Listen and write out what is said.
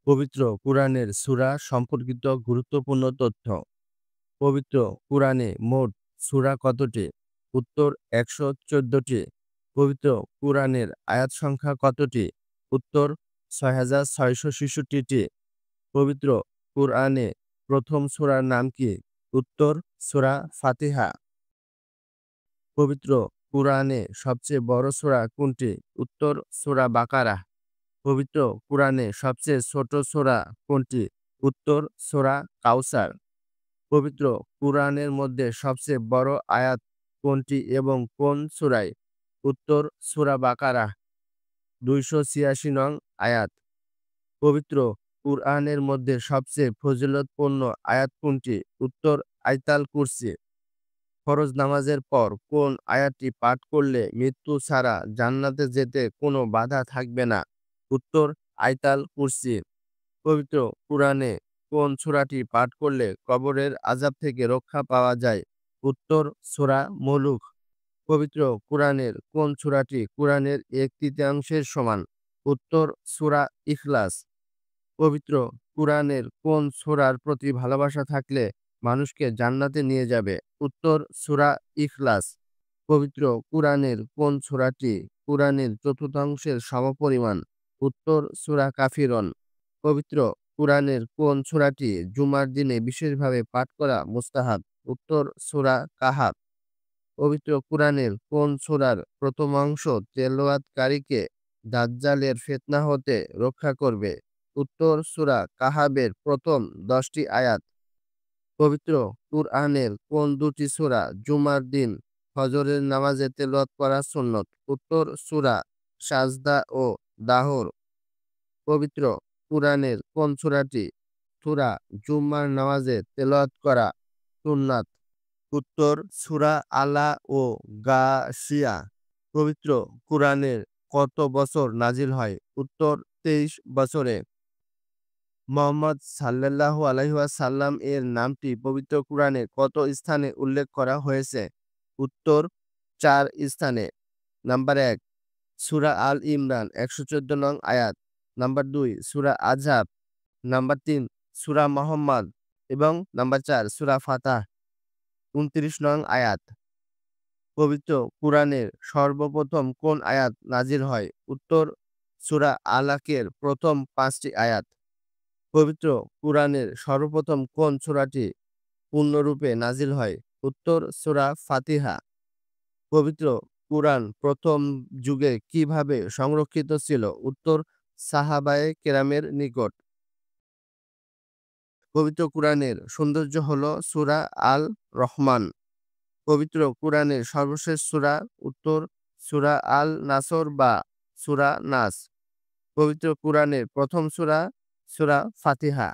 পবিত্র কুরআনের সূরা সম্পর্কিত গুরুত্বপূর্ণ তথ্য। পবিত্র কুরআনে মোট সূরা কতটি? উত্তর ১১৪টি। পবিত্র কুরআনের আয়াত সংখ্যা কতটি? উত্তর ৬৬৬৬টি। পবিত্র কুরআনে প্রথম সূরার নাম কি? উত্তর সূরা ফাতিহা। পবিত্র কুরআনে সবচেয়ে বড় সূরা কোনটি? উত্তর সূরা বাকারাহ। পবিত্র কুরআনে সবচেয়ে ছোট সূরা কোনটি? উত্তর সূরা কাউসার। পবিত্র কুরআনের মধ্যে সবচেয়ে বড় আয়াত কোনটি এবং কোন সূরায়? উত্তর সূরা বাকারাহ ২৮৬ নং আয়াত। পবিত্র কুরআনের মধ্যে সবচেয়ে ফজিলতপূর্ণ আয়াত কোনটি? উত্তর আয়াতুল কুরসি। ফরজ নামাজের পর কোন আয়াতটি পাঠ করলে মৃত্যু ছাড়া জান্নাতে যেতে কোনো বাধা থাকবে না? উত্তর আয়াতুল কুরসি। পবিত্র কুরআনে কোন সূরাটি পাঠ করলে কবরের আযাব থেকে রক্ষা পাওয়া যায়? উত্তর সূরা মুলক। পবিত্র কুরআনের কোন সূরাটি কুরআনের ১/৩ সমান? উত্তর সূরা ইখলাস। পবিত্র কুরআনের কোন সূরার প্রতি ভালোবাসা থাকলে মানুষকে জান্নাতে নিয়ে যাবে? উত্তর সূরা ইখলাস। পবিত্র কুরআনের কোন সূরাটি কুরআনের চতুর্থাংশের সমপরিমাণ? উত্তর সূরা কাফিরুন। পবিত্র কুরআনের কোন সূরাটি জুমার দিনে বিশেষভাবে পাঠ করা মুস্তাহাব? উত্তর সূরা কাহাফ। পবিত্র কুরআনের কোন সূরার প্রথম অংশ তেলাওয়াতকারীকে দাজ্জালের ফিতনা হতে রক্ষা করবে? উত্তর সূরা কাহাফের প্রথম ১০টি আয়াত। পবিত্র কুরআনের কোন দুটি সূরা জুমার দিন ফজরের নামাজে তেলাওয়াত করা সুন্নত? উত্তর সূরা সাজদা ও দাহর। পবিত্র কুরআনের কোন সূরা জুম্মার নামাজে তেলাওয়াত করা সুন্নাত? উত্তর সূরা আলা ও গাশিয়া। পবিত্র কুরআনের কত বছর নাজিল হয়? উত্তর ২৩ বছরে। মুহাম্মদ সাল্লাল্লাহু আলাইহি ওয়াসাল্লাম এর নামটি পবিত্র কুরআনে কত স্থানে উল্লেখ করা হয়েছে? উত্তর ৪ স্থানে। নাম্বার ১ সূরা আল ইমরান ১১৪ নং আয়াত। নাম্বার ২ সূরা আযহাব। নাম্বার ৩ সূরা মুহাম্মদ এবং নাম্বার ৪ সূরা ফাতহ ২৯ নং আয়াত। পবিত্র কুরআনের সর্বপ্রথম কোন আয়াত নাজিল হয়? উত্তর সূরা আলাকের প্রথম ৫টি আয়াত। পবিত্র কুরআনের সর্বপ্রথম কোন সূরাটি পূর্ণরূপে নাজিল হয়? উত্তর সূরা ফাতিহা। পবিত্র কুরআন প্রথম যুগে কিভাবে সংরক্ষিত ছিল? উত্তর সাহাবায়ে কেরামের নিকট। পবিত্র কুরআনের সৌন্দর্য হলো সূরা আল রহমান। পবিত্র কুরআনের সর্বশেষ সূরা? উত্তর সূরা আল নাসর বা সূরা নাস। পবিত্র কুরআনের প্রথম সূরা? সূরা ফাতিহা।